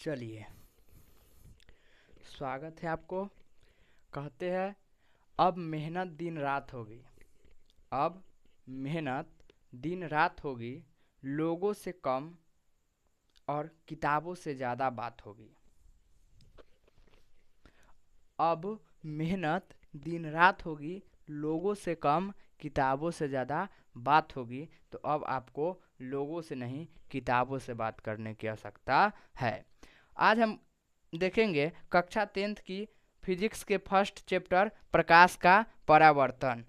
चलिए, स्वागत है आपको। कहते हैं अब मेहनत दिन रात होगी। अब मेहनत दिन रात होगी, लोगों से कम और किताबों से ज़्यादा बात होगी। अब मेहनत दिन रात होगी, लोगों से कम किताबों से ज़्यादा बात होगी। तो अब आपको लोगों से नहीं, किताबों से बात करने की आवश्यकता है। आज हम देखेंगे कक्षा 10th की फिजिक्स के फर्स्ट चैप्टर प्रकाश का परावर्तन।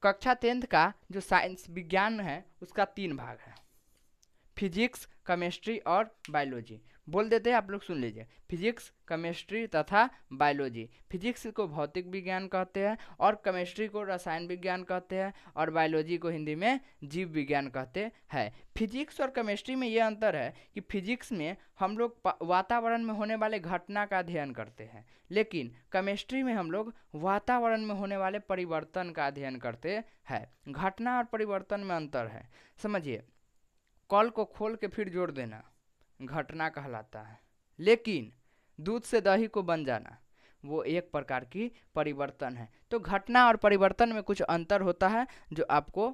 कक्षा 10th का जो साइंस विज्ञान है उसका 3 भाग है, फिजिक्स, केमिस्ट्री और बायोलॉजी। बोल देते हैं, आप लोग सुन लीजिए। फिजिक्स, केमिस्ट्री तथा बायोलॉजी। फिजिक्स को भौतिक विज्ञान कहते हैं और केमिस्ट्री को रसायन विज्ञान कहते हैं और बायोलॉजी को हिंदी में जीव विज्ञान कहते हैं। फिजिक्स और केमिस्ट्री में ये अंतर है कि फिजिक्स में हम लोग वातावरण में होने वाले घटना का अध्ययन करते हैं, लेकिन केमिस्ट्री में हम लोग वातावरण में होने वाले परिवर्तन का अध्ययन करते हैं। घटना और परिवर्तन में अंतर है, समझिए। कल को खोल के फिर जोड़ देना घटना कहलाता है, लेकिन दूध से दही को बन जाना वो एक प्रकार की परिवर्तन है। तो घटना और परिवर्तन में कुछ अंतर होता है जो आपको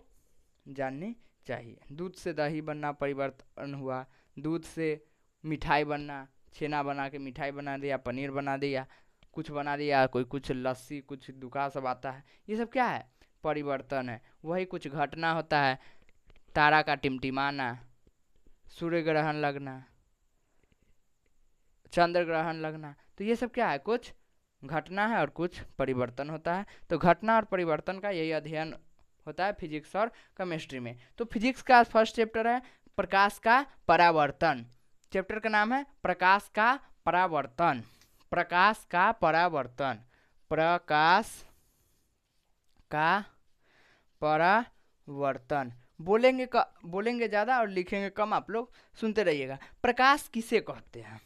जाननी चाहिए। दूध से दही बनना परिवर्तन हुआ, दूध से मिठाई बनना, छेना बना के मिठाई बना दिया, पनीर बना दिया, कुछ बना दिया, कोई कुछ लस्सी, कुछ दुकान सब आता है, ये सब क्या है? परिवर्तन है। वही कुछ घटना होता है, तारा का टिमटिमाना, सूर्य ग्रहण लगना, चंद्र ग्रहण लगना, तो ये सब क्या है? कुछ घटना है और कुछ परिवर्तन होता है। तो घटना और परिवर्तन का यही अध्ययन होता है फिजिक्स और केमिस्ट्री में। तो फिजिक्स का फर्स्ट चैप्टर है प्रकाश का परावर्तन। चैप्टर का नाम है प्रकाश का परावर्तन। प्रकाश का परावर्तन, प्रकाश का परावर्तन। बोलेंगे ज़्यादा और लिखेंगे कम, आप लोग सुनते रहिएगा। प्रकाश किसे कहते हैं?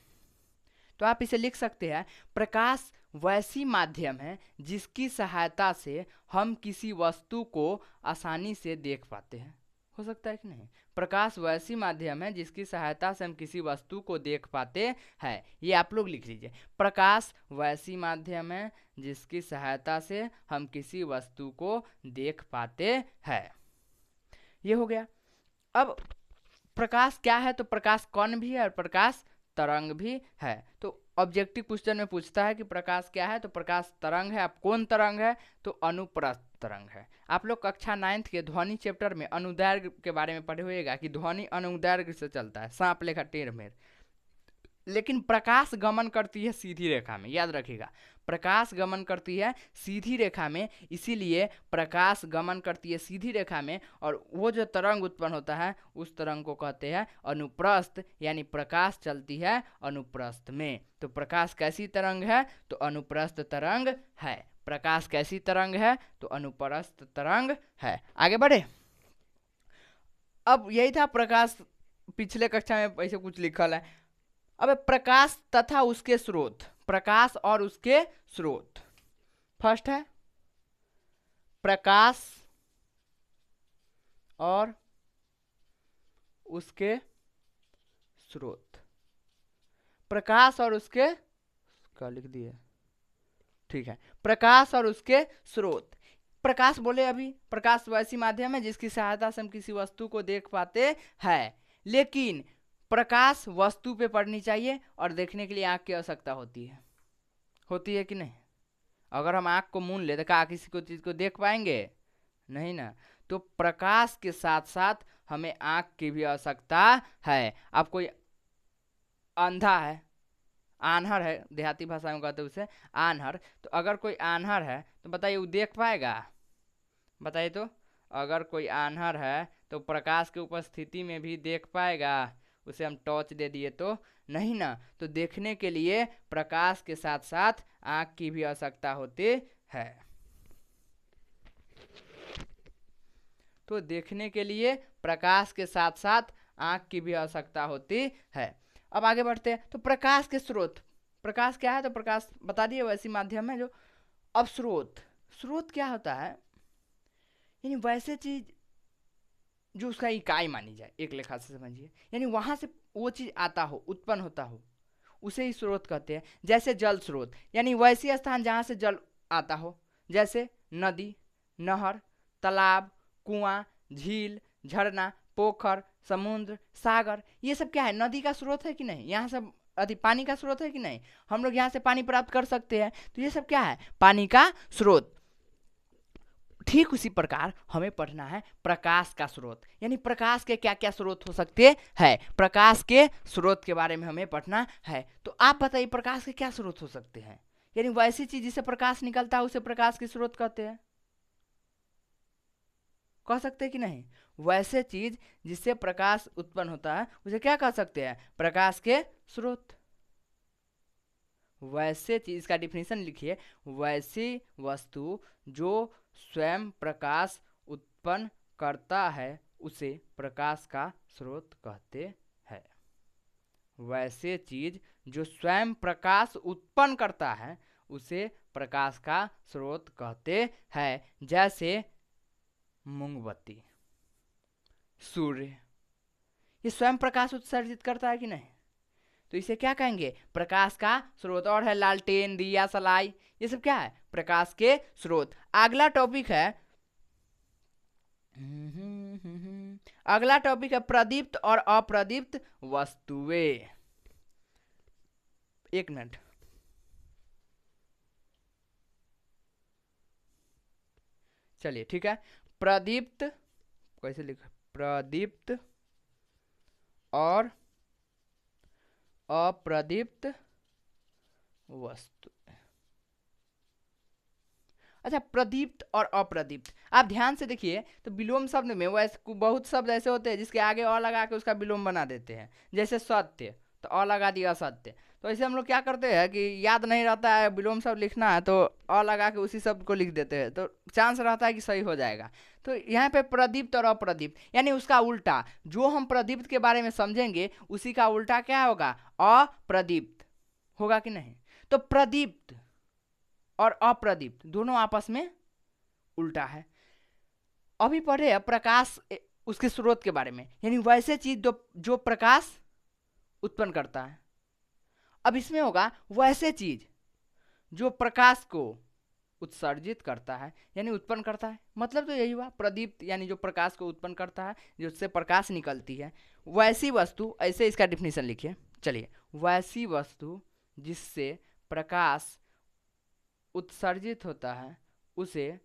तो आप इसे लिख सकते हैं, प्रकाश वैसी माध्यम है जिसकी सहायता से हम किसी वस्तु को आसानी से देख पाते हैं। हो सकता है कि नहीं? प्रकाश वैसी माध्यम है जिसकी सहायता से हम किसी वस्तु को देख पाते हैं। ये आप लोग लिख लीजिए, प्रकाश वैसी माध्यम है जिसकी सहायता से हम किसी वस्तु को देख पाते हैं। ये हो गया। अब प्रकाश क्या है? तो प्रकाश कण भी है और प्रकाश तरंग भी है। तो ऑब्जेक्टिव क्वेश्चन में पूछता है कि प्रकाश क्या है, तो प्रकाश तरंग है। अब कौन तरंग है? तो अनुप्रस्थ तरंग है। आप लोग कक्षा 9th के ध्वनि चैप्टर में अनुदैर्घ्य के बारे में पढ़े होइएगा कि ध्वनि अनुदैर्घ्य से चलता है, सांप लेखा टेढ़ मेढ़। लेकिन प्रकाश गमन करती है सीधी रेखा में, याद रखिएगा, प्रकाश गमन करती है सीधी रेखा में। इसीलिए प्रकाश गमन करती है सीधी रेखा में, और वो जो तरंग उत्पन्न होता है उस तरंग को कहते हैं अनुप्रस्थ, यानी प्रकाश चलती है अनुप्रस्थ में। तो प्रकाश कैसी तरंग है? तो अनुप्रस्थ तरंग है। प्रकाश कैसी तरंग है? तो अनुप्रस्थ तरंग है। आगे बढ़े। अब यही था प्रकाश, पिछले कक्षा में ऐसे कुछ लिखल है। अब प्रकाश तथा उसके स्रोत, प्रकाश और उसके स्रोत। फर्स्ट है प्रकाश और उसके स्रोत। प्रकाश और उसके, क्या लिख दिए? ठीक है, प्रकाश और उसके स्रोत। प्रकाश बोले अभी, प्रकाश वैसी माध्यम है जिसकी सहायता से हम किसी वस्तु को देख पाते हैं, लेकिन प्रकाश वस्तु पे पड़नी चाहिए और देखने के लिए आँख की आवश्यकता होती है कि नहीं? अगर हम आँख को मूंद ले तो क्या किसी को चीज़ को देख पाएंगे? नहीं ना। तो प्रकाश के साथ साथ हमें आँख की भी आवश्यकता है। अब कोई अंधा है, आन्हर है, देहाती भाषा में कहते हैं उसे आन्हर, तो अगर कोई आन्हर है तो बताइए वो देख पाएगा? बताइए तो, अगर कोई आन्हर है तो प्रकाश की उपस्थिति में भी देख पाएगा? उसे हम टॉर्च दे दिए तो नहीं ना। तो देखने के लिए प्रकाश के साथ साथ आँख की भी आवश्यकता होती है। तो देखने के लिए प्रकाश के साथ साथ आँख की भी आवश्यकता होती है। अब आगे बढ़ते हैं। तो प्रकाश के स्रोत, प्रकाश क्या है? तो प्रकाश बता दिए वैसी माध्यम है जो। अब स्रोत, स्रोत क्या होता है? यानी वैसे चीज जो उसका इकाई मानी जाए, एक लेखा से समझिए, यानी वहाँ से वो चीज़ आता हो, उत्पन्न होता हो, उसे ही स्रोत कहते हैं। जैसे जल स्रोत, यानी वैसी स्थान जहाँ से जल आता हो, जैसे नदी, नहर, तालाब, कुआं, झील, झरना, पोखर, समुद्र, सागर, ये सब क्या है? नदी का स्रोत है कि नहीं? यहाँ सब पानी का स्रोत है कि नहीं? हम लोग यहाँ से पानी प्राप्त कर सकते हैं, तो ये सब क्या है? पानी का स्रोत। ठीक उसी प्रकार हमें पढ़ना है प्रकाश का स्रोत, यानी प्रकाश के क्या क्या स्रोत हो सकते हैं, प्रकाश के स्रोत के बारे में हमें पढ़ना है। तो आप बताइए प्रकाश के क्या स्रोत हो सकते हैं? यानी वैसी चीज जिससे प्रकाश निकलता है उसे प्रकाश के स्रोत कहते हैं, कह सकते हैं कि नहीं? वैसे चीज जिससे प्रकाश उत्पन्न होता है उसे क्या कह सकते हैं? प्रकाश के स्रोत। वैसे चीज का डिफिनेशन लिखिए, वैसी वस्तु जो स्वयं प्रकाश उत्पन्न करता है उसे प्रकाश का स्रोत कहते हैं। वैसे चीज जो स्वयं प्रकाश उत्पन्न करता है उसे प्रकाश का स्रोत कहते हैं। जैसे मोमबत्ती, सूर्य, ये स्वयं प्रकाश उत्सर्जित करता है कि नहीं? तो इसे क्या कहेंगे? प्रकाश का स्रोत। और है लालटेन, दिया, सलाई, ये सब क्या है? प्रकाश के स्रोत। अगला टॉपिक है प्रदीप्त और अप्रदीप्त वस्तुएं। एक मिनट, चलिए ठीक है। प्रदीप्त कैसे लिखा? प्रदीप्त और अप्रदीप्त वस्तु। अच्छा, प्रदीप्त और अप्रदीप्त, आप ध्यान से देखिए तो विलोम शब्द में वैसे बहुत शब्द ऐसे होते हैं जिसके आगे अ लगा के उसका विलोम बना देते हैं। जैसे सत्य, तो अ लगा दिया सत्य। तो ऐसे हम लोग क्या करते हैं कि याद नहीं रहता है विलोम शब्द लिखना है तो अ लगा के उसी शब्द को लिख देते हैं, तो चांस रहता है कि सही हो जाएगा। तो यहाँ पे प्रदीप्त और अप्रदीप्त, यानी उसका उल्टा, जो हम प्रदीप्त के बारे में समझेंगे उसी का उल्टा क्या होगा? अप्रदीप्त होगा कि नहीं? तो प्रदीप्त और अप्रदीप्त दोनों आपस में उल्टा है। अभी पढ़े प्रकाश उसके स्रोत के बारे में, यानी वैसे चीज जो प्रकाश उत्पन्न करता है। अब इसमें होगा वैसे चीज जो प्रकाश को उत्सर्जित करता है, यानी उत्पन्न करता है। मतलब तो यही हुआ प्रदीप्त, यानी जो प्रकाश को उत्पन्न करता है, जिससे प्रकाश निकलती है। वैसी वस्तु, ऐसे इसका डिफिनेशन लिखिए। चलिए, वैसी वस्तु जिससे प्रकाश उत्सर्जित होता है उसे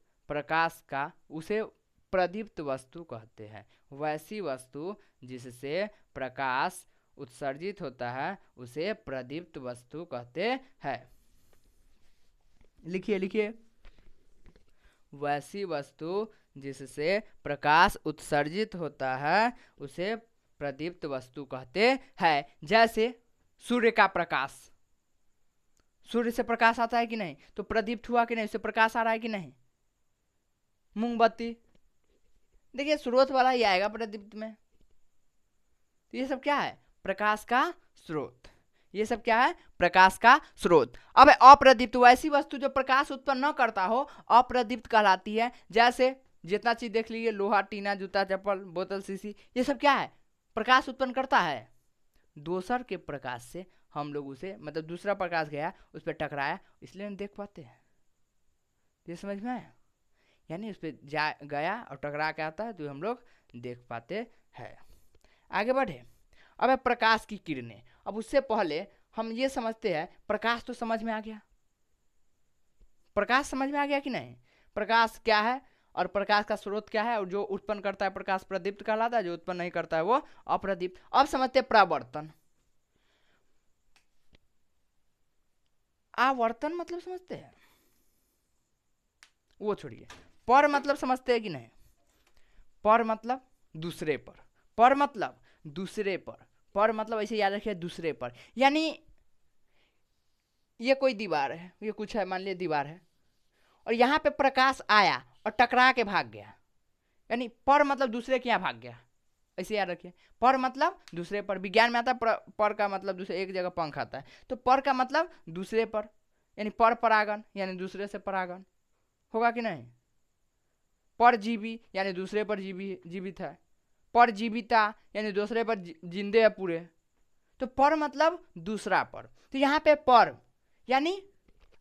प्रदीप्त वस्तु कहते हैं। वैसी वस्तु जिससे प्रकाश उत्सर्जित होता है उसे प्रदीप्त वस्तु कहते हैं। लिखिए लिखिए, वैसी वस्तु जिससे प्रकाश उत्सर्जित होता है उसे प्रदीप्त वस्तु कहते हैं। जैसे सूर्य का प्रकाश, सूर्य से प्रकाश आता है कि नहीं? तो प्रदीप्त हुआ कि नहीं? उससे प्रकाश आ रहा है कि नहीं? मोमबत्ती, देखिए स्रोत वाला ही आएगा प्रदीप्त में। तो ये सब क्या है? प्रकाश का स्रोत। ये सब क्या है? प्रकाश का स्रोत। अब अप्रदीप्त, वैसी वस्तु जो प्रकाश उत्पन्न न करता हो अप्रदीप्त कहलाती है। जैसे जितना चीज देख लीजिए, लोहा, टीना, जूता, चप्पल, बोतल, शीशी, ये सब क्या है? प्रकाश उत्पन्न करता है। दोसर के प्रकाश से हम लोग उसे, मतलब दूसरा प्रकाश गया उस पर टकराया, इसलिए हम देख पाते हैं। ये समझ में आया? यानी उस पर गया और टकरा के आता है तो हम लोग देख पाते हैं। आगे बढ़े। अब है प्रकाश की किरणें। अब उससे पहले हम ये समझते हैं, प्रकाश तो समझ में आ गया, प्रकाश समझ में आ गया कि नहीं? प्रकाश क्या है और प्रकाश का स्रोत क्या है, और जो उत्पन्न करता है प्रकाश प्रदीप्त कहलाता है, जो उत्पन्न नहीं करता है वो अप्रदीप्त। अब समझते हैं प्रवर्तन। आवर्तन मतलब समझते हैं? वो छोड़िए, पर मतलब समझते हैं कि नहीं? पर मतलब दूसरे पर, पर मतलब दूसरे पर, पर मतलब ऐसे याद रखिए दूसरे पर। यानी ये कोई दीवार है, ये कुछ है, मान लीजिए दीवार है, और यहाँ पे प्रकाश आया और टकरा के भाग गया, यानी पर मतलब दूसरे के यहाँ भाग गया, ऐसे याद रखिए। पर मतलब दूसरे पर। विज्ञान में आता है पर का मतलब दूसरे, एक जगह पंख आता है, तो पर का मतलब दूसरे पर, यानी पर परागण, यानी दूसरे से परागण होगा कि नहीं? परजीवी, यानी दूसरे पर जीवित है, पर जीविता यानी दूसरे पर जिंदे है पूरे, तो पर मतलब दूसरा पर। तो यहाँ पे पर यानी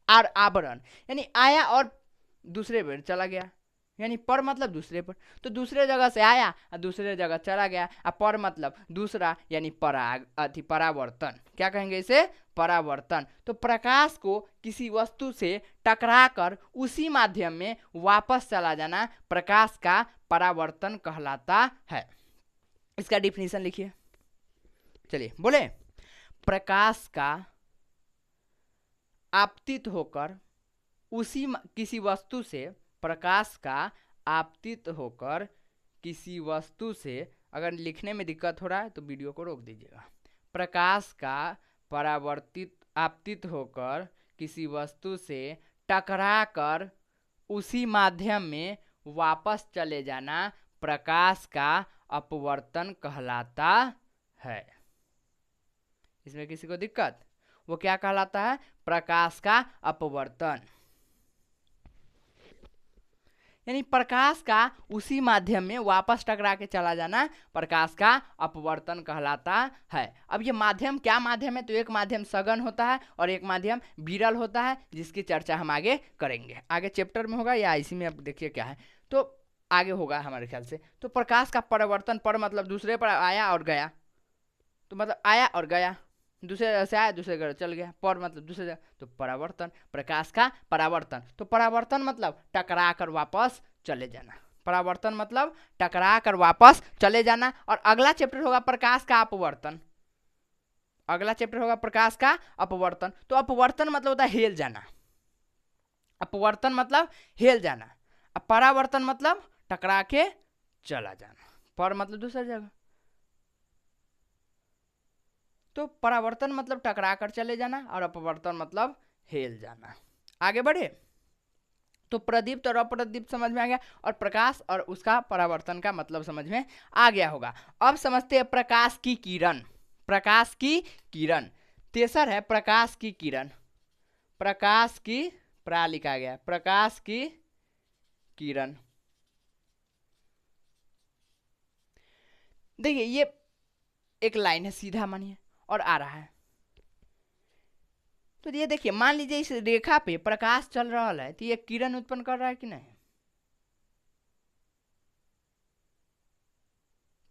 आवरण, यानी आया और दूसरे पर चला गया, यानी पर मतलब दूसरे पर, तो दूसरे जगह से आया और दूसरे जगह चला गया। और पर मतलब दूसरा यानी परावर्तन, क्या कहेंगे इसे? परावर्तन। तो प्रकाश को किसी वस्तु से टकराकर उसी माध्यम में वापस चला जाना प्रकाश का परावर्तन कहलाता है। इसका डिफिनीशन लिखिए, चलिए बोले। प्रकाश का आपतित होकर उसी किसी वस्तु से, प्रकाश का आपतित होकर किसी वस्तु से, अगर लिखने में दिक्कत हो रहा है तो वीडियो को रोक दीजिएगा। प्रकाश का आपतित होकर किसी वस्तु से टकराकर उसी माध्यम में वापस चले जाना प्रकाश का अपवर्तन कहलाता है। इसमें किसी को दिक्कत? वो क्या कहलाता है? प्रकाश का अपवर्तन। यानी प्रकाश का उसी माध्यम में वापस टकरा के चला जाना प्रकाश का अपवर्तन कहलाता है। अब ये माध्यम क्या माध्यम है? तो एक माध्यम सघन होता है और एक माध्यम विरल होता है, जिसकी चर्चा हम आगे करेंगे। आगे चैप्टर में होगा या इसी में, अब देखिए क्या है, तो आगे होगा हमारे ख्याल से। तो प्रकाश का परिवर्तन, पर मतलब दूसरे पर आया और गया, तो मतलब आया और गया, दूसरे जगह से आया दूसरे जगह चल गया, पर मतलब दूसरे जगह, तो परावर्तन, प्रकाश का परावर्तन। तो परावर्तन मतलब टकरा कर वापस चले जाना, परावर्तन मतलब टकरा कर वापस चले जाना। और अगला चैप्टर होगा प्रकाश का अपवर्तन, अगला चैप्टर होगा प्रकाश का अपवर्तन। तो अपवर्तन मतलब होता है हेल जाना, अपवर्तन मतलब हेल जाना, अब परावर्तन मतलब टकरा के चला जाना, पर मतलब दूसरी जगह, तो परावर्तन मतलब टकरा कर चले जाना और अपवर्तन मतलब हेल जाना। आगे बढ़े तो प्रदीप्त और अप्रदीप्त समझ में आ गया, और प्रकाश और उसका परावर्तन का मतलब समझ में आ गया होगा। अब समझते हैं प्रकाश की किरण। प्रकाश की किरण तेसर है प्रकाश की किरण। प्रकाश की प्रा लिखा गया, प्रकाश की किरण। देखिए ये एक लाइन है, सीधा मानिए, और आ रहा है, तो ये देखिए मान लीजिए इस रेखा पे प्रकाश चल रहा है, तो ये किरण उत्पन्न कर रहा है कि नहीं?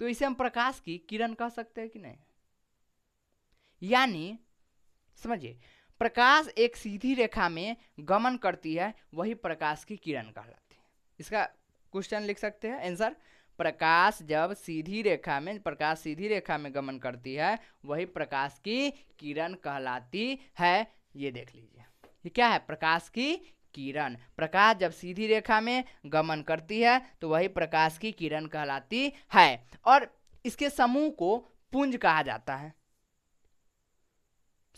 तो इसे हम प्रकाश की किरण कह सकते हैं कि नहीं? यानी समझिए, प्रकाश एक सीधी रेखा में गमन करती है, वही प्रकाश की किरण कहलाती है। इसका क्वेश्चन लिख सकते हैं आंसर, प्रकाश जब सीधी रेखा में, प्रकाश सीधी रेखा में गमन करती है, वही प्रकाश की किरण कहलाती है। ये देख लीजिए, ये क्या है? प्रकाश की किरण। प्रकाश जब सीधी रेखा में गमन करती है तो वही प्रकाश की किरण कहलाती है। और इसके समूह को पुंज कहा जाता है।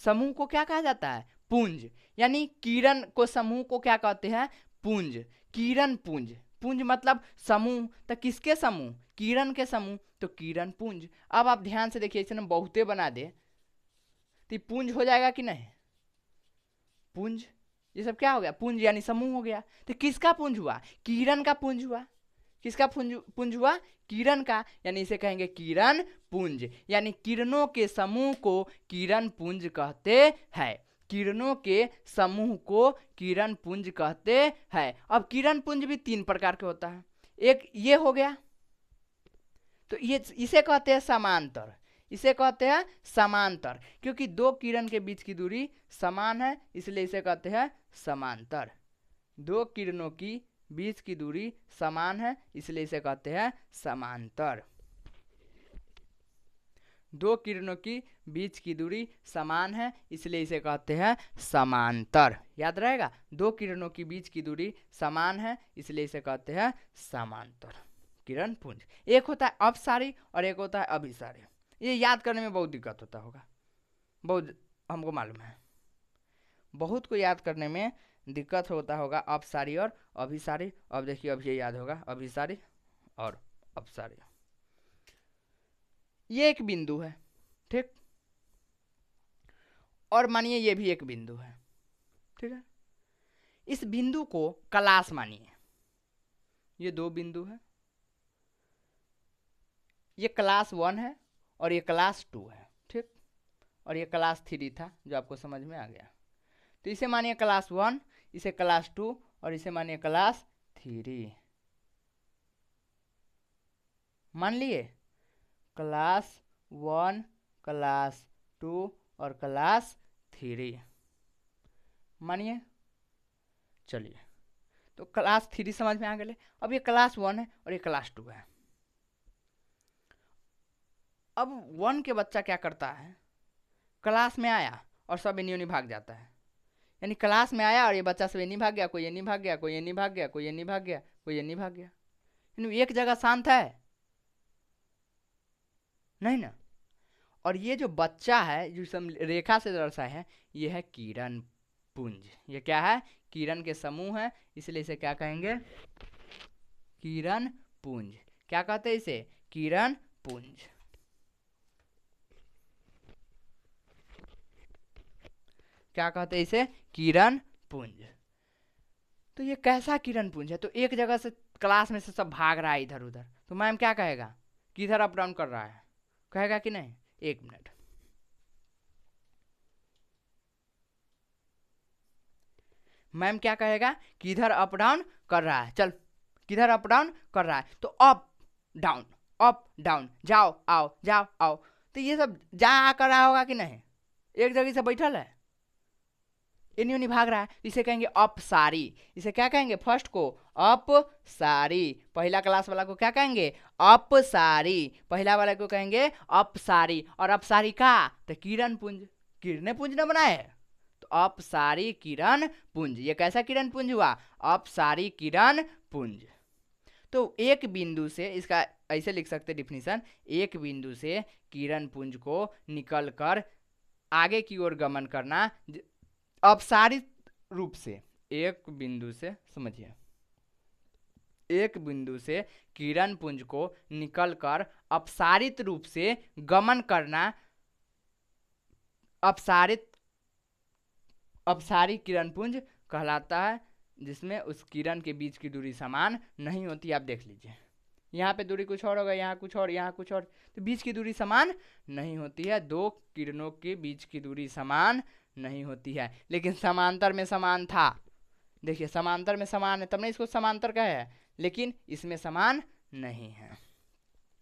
समूह को क्या कहा जाता है? पुंज। यानी किरण को समूह को क्या कहते हैं? पुंज, किरण पुंज। पुंज मतलब समूह, तो किसके समूह? किरण के समूह, तो किरण पुंज। अब आप ध्यान से देखिए, इसे हम बहुते बना दे तो पुंज हो जाएगा कि नहीं? पुंज, ये सब क्या हो गया? पुंज यानी समूह हो गया। तो किसका पुंज हुआ? किरण का पुंज हुआ। किसका पुंज हुआ? किरण का, यानी इसे कहेंगे किरण पुंज। यानी किरणों के समूह को किरण पुंज कहते हैं, किरणों के समूह को किरण पुंज कहते हैं। अब किरण पुंज भी तीन प्रकार के होता है। एक ये हो गया, तो ये इसे कहते हैं समांतर, इसे कहते हैं समांतर, क्योंकि दो किरण के बीच की दूरी समान है, इसलिए इसे कहते हैं समांतर। दो किरणों की बीच की दूरी समान है, इसलिए इसे कहते हैं समांतर। दो किरणों की बीच की दूरी समान है, इसलिए इसे कहते हैं समांतर। याद रहेगा, दो किरणों की बीच की दूरी समान है, इसलिए इसे कहते हैं समांतर किरण पुंज। एक होता है अपसारी और एक होता है अभिसारी। ये याद करने में बहुत दिक्कत होता होगा, बहुत हमको मालूम है, बहुत को याद करने में दिक्कत होता होगा अपसारी और अभिसारी। अब देखिए, अब ये याद होगा, अभिसारी और अपसारी। ये एक बिंदु है, ठीक, और मानिए ये भी एक बिंदु है, ठीक है। इस बिंदु को क्लास मानिए, ये दो बिंदु है, ये क्लास 1 है और ये क्लास 2 है, ठीक, और ये क्लास 3 था जो आपको समझ में आ गया। तो इसे मानिए क्लास 1, इसे क्लास 2 और इसे मानिए क्लास 3। मान लिए क्लास 1, क्लास 2 और क्लास 3 मानिए। चलिए, तो क्लास 3 समझ में आ गए। अब ये क्लास 1 है और ये क्लास 2 है। अब 1 के बच्चा क्या करता है, क्लास में आया और सब इन्हीं भाग जाता है। यानी क्लास में आया और ये बच्चा सब इन्हीं भाग गया, कोई इन्हीं भाग गया, कोई इन्हीं भाग गया, कोई इन्हीं भाग गया, कोई इन्हीं भाग गया। यानी एक जगह शांत है नहीं ना। और ये जो बच्चा है जो हम रेखा से दर्शाए हैं, ये है किरण पुंज। ये क्या है, किरण के समूह है, इसलिए इसे क्या कहेंगे, किरण पुंज। क्या कहते हैं इसे, किरण पुंज। क्या कहते हैं इसे, किरण पुंज। तो ये कैसा किरण पुंज है, तो एक जगह से क्लास में से सब भाग रहा है इधर उधर, तो मैम क्या कहेगा, किधर अप डाउन कर रहा है, कहेगा कि नहीं। एक मिनट, मैम क्या कहेगा, किधर अप डाउन कर रहा है, चल किधर अप डाउन कर रहा है, तो अप डाउन, अप डाउन, जाओ आओ, जाओ आओ। तो ये सब जा आ कर रहा होगा कि नहीं, एक जगह से बैठल है, इन्हीं उन्हीं भाग रहा है। इसे कहेंगे अपसारी। इसे क्या कहेंगे, फर्स्ट को अपसारी, पहला क्लास वाला को क्या कहेंगे, अपसारी, पहला वाला को कहेंगे अपसारी। और अपसारी का, तो किरण पुंज, किरण पुंज ने बनाए, तो अपसारी किरण पुंज। ये कैसा किरण पुंज हुआ, अपसारी किरण पुंज। तो एक बिंदु से, इसका ऐसे लिख सकते डिफिनीशन, एक बिंदु से किरण पुंज को निकलकर आगे की ओर गमन करना अपसारित रूप से, एक बिंदु से, समझिए, एक बिंदु से किरण पुंज को निकलकर अपसारित रूप से गमन करना अपसारी किरण पुंज कहलाता है, जिसमें उस किरण के बीच की दूरी समान नहीं होती। आप देख लीजिए, यहाँ पे दूरी कुछ और होगा, यहाँ कुछ और, यहाँ कुछ और, तो बीच की दूरी समान नहीं होती है। दो किरणों के बीच की दूरी समान नहीं होती है, लेकिन समांतर में समान था। देखिए समांतर में समान है, तब नहीं इसको समांतर कहे है, लेकिन इसमें समान नहीं है।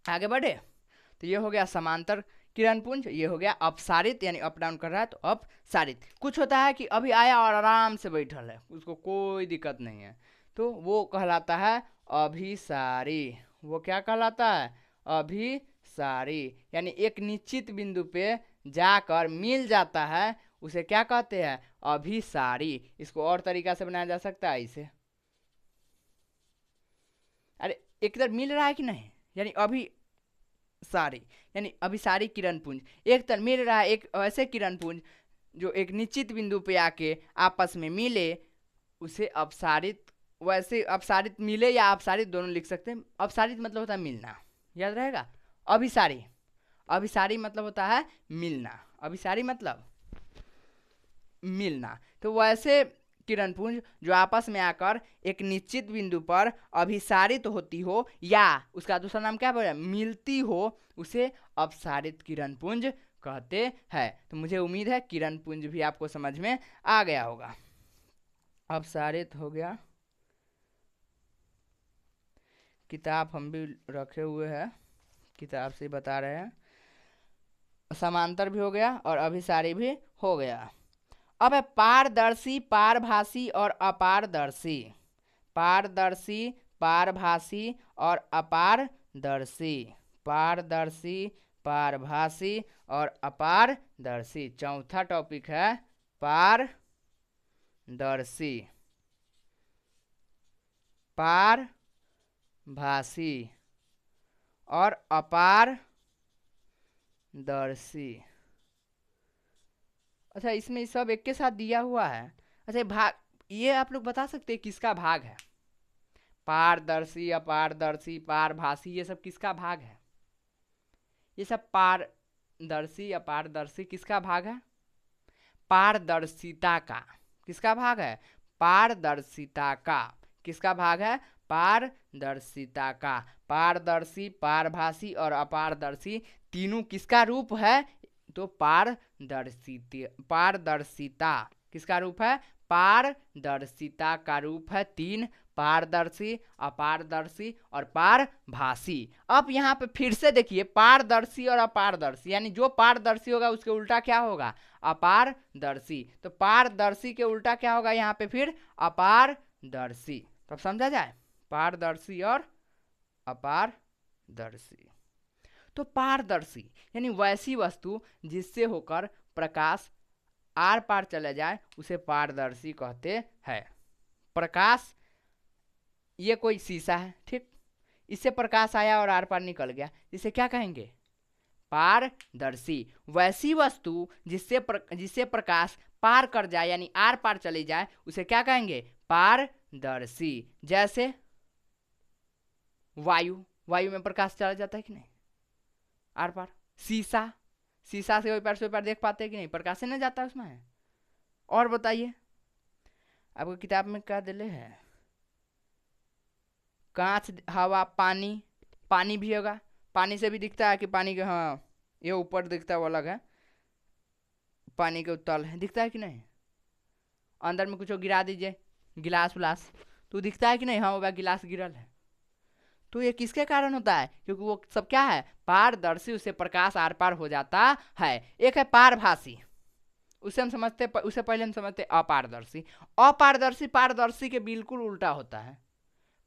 आगे बढ़े, तो ये हो गया समांतर किरण पुंज, ये हो गया अपसारित, यानी अप डाउन कर रहा है तो अपसारित। कुछ होता है कि अभी आया और आराम से बैठल है, उसको कोई दिक्कत नहीं है, तो वो कहलाता है अभिसारी। वो क्या कहलाता है, अभिसारी, यानी एक निश्चित बिंदु पे जाकर मिल जाता है, उसे क्या कहते हैं, अभिसारी। इसको और तरीका से बनाया जा सकता है इसे, अरे एक इधर मिल रहा है कि नहीं, यानी अभिसारी, यानी अभिसारी किरण पुंज। एक तरह मिल रहा है, एक ऐसे किरण पुंज जो एक निश्चित बिंदु पे आके आपस में मिले, उसे अपसारित। वैसे अपसारित मिले या अपसारित दोनों लिख सकते हैं। अपसारित मतलब होता है मिलना, याद रहेगा। अभिसारी, अभिसारी मतलब होता है मिलना, अभिसारी मतलब मिलना। तो वैसे किरण पुंज जो आपस में आकर एक निश्चित बिंदु पर अभिसारित होती हो, या उसका दूसरा नाम क्या बोला, मिलती हो, उसे अपसारित किरण पुंज कहते हैं। तो मुझे उम्मीद है किरण पुंज भी आपको समझ में आ गया होगा। अपसारित हो गया, किताब हम भी रखे हुए हैं, किताब से बता रहे हैं। समांतर भी हो गया और अभिसारी भी हो गया। अब है पारदर्शी, पारभासी और अपारदर्शी। पारदर्शी, पारभासी और अपारदर्शी। पारदर्शी, पारभासी और अपारदर्शी। चौथा टॉपिक है पारदर्शी, पारभासी और अपारदर्शी। अच्छा, इसमें सब एक के साथ दिया हुआ है। अच्छा, भाग ये आप लोग बता सकते हैं किसका भाग है, पारदर्शी, अपारदर्शी, पारभासी, ये सब किसका भाग है, ये सब पारदर्शी अपारदर्शी किसका भाग है, पारदर्शिता का। किसका भाग है, पारदर्शिता का। किसका भाग है, पारदर्शिता का। पारदर्शी, पारभासी और अपारदर्शी तीनों किसका रूप है? तो पारदर्शिता किसका रूप है? पारदर्शिता का रूप है। 3 पारदर्शी, अपारदर्शी और पारभासी। अब यहाँ पे फिर से देखिए, पारदर्शी और अपारदर्शी, यानी जो पारदर्शी होगा उसके उल्टा क्या होगा? अपारदर्शी। तो पारदर्शी के उल्टा क्या होगा यहाँ पे? फिर अपारदर्शी। तो अब समझा जाए, पारदर्शी और अपारदर्शी। तो पारदर्शी यानी वैसी वस्तु जिससे होकर प्रकाश आर पार चला जाए उसे पारदर्शी कहते हैं। प्रकाश, ये कोई शीशा है, ठीक, इससे प्रकाश आया और आर पार निकल गया, इसे क्या कहेंगे? पारदर्शी। वैसी वस्तु जिससे प्रकाश पार कर जाए यानी आर पार चली जाए उसे क्या कहेंगे? पारदर्शी। जैसे वायु में प्रकाश चला जाता है कि नहीं आर पार? शीशा से ओई पार देख पाते हैं कि नहीं? प्रकाश से नहीं जाता उसमें है। और बताइए, आपको किताब में क्या दिले है? कांच, हवा, पानी भी होगा, पानी से भी दिखता है कि पानी के, हाँ ये ऊपर दिखता है वो अलग है, पानी के तल है, दिखता है कि नहीं? अंदर में कुछ गिरा दीजिए, गिलास उलास, तो दिखता है कि नहीं? हाँ वो गिलास गिरल है। तो ये किसके कारण होता है? क्योंकि वो सब क्या है? पारदर्शी, उससे प्रकाश आर पार हो जाता है। एक है पारभासी, उससे पहले हम समझते अपारदर्शी। अपारदर्शी पारदर्शी के बिल्कुल उल्टा होता है।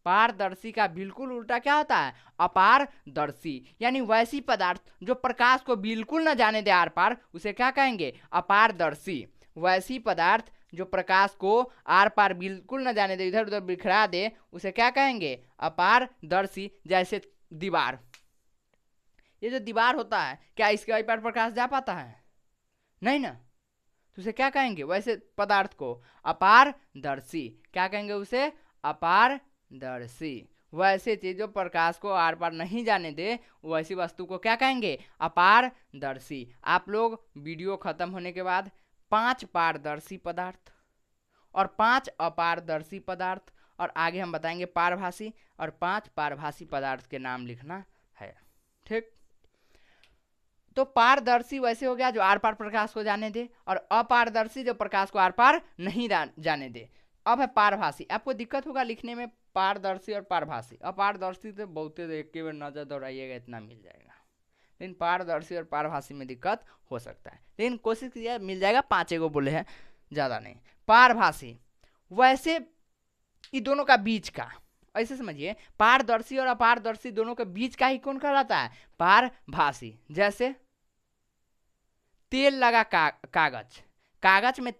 पारदर्शी का बिल्कुल उल्टा क्या होता है? अपारदर्शी। यानी वैसी पदार्थ जो प्रकाश को बिल्कुल न जाने दे आर पार उसे क्या कहेंगे? अपारदर्शी। वैसी पदार्थ जो प्रकाश को आर पार बिल्कुल न जाने दे, इधर उधर बिखरा दे, उसे क्या कहेंगे? अपारदर्शी। जैसे दीवार, ये जो दीवार होता है क्या इसके आर पार प्रकाश जा पाता है? नहीं ना, तो उसे क्या कहेंगे? वैसे पदार्थ को अपारदर्शी। क्या कहेंगे उसे? अपारदर्शी। वैसे चीज जो प्रकाश को आर पार नहीं जाने दे वैसी वस्तु को क्या कहेंगे? अपारदर्शी। आप लोग वीडियो खत्म होने के बाद 5 पारदर्शी पदार्थ और 5 अपारदर्शी पदार्थ और आगे हम बताएंगे पारभासी और 5 पारभासी पदार्थ के नाम लिखना है, ठीक। तो पारदर्शी वैसे हो गया जो आर पार प्रकाश को जाने दे, और अपारदर्शी जो प्रकाश को आर पार नहीं जाने दे। अब है पारभासी। आपको दिक्कत होगा लिखने में पारदर्शी और पारभासी। अपारदर्शी तो बहुत एक बार नजर दौड़ाइएगा इतना मिल जाएगा, लेकिन पारदर्शी और पारभासी में दिक्कत हो सकता है, लेकिन कोशिश कीजिए मिल जाएगा। 5 को बोले हैं, ज्यादा नहीं। पारभासी वैसे ये दोनों का बीच का, ऐसे समझिए, पारदर्शी और अपारदर्शी दोनों के बीच का ही कौन कहलाता है? पारभासी। जैसे तेल लगा कागज में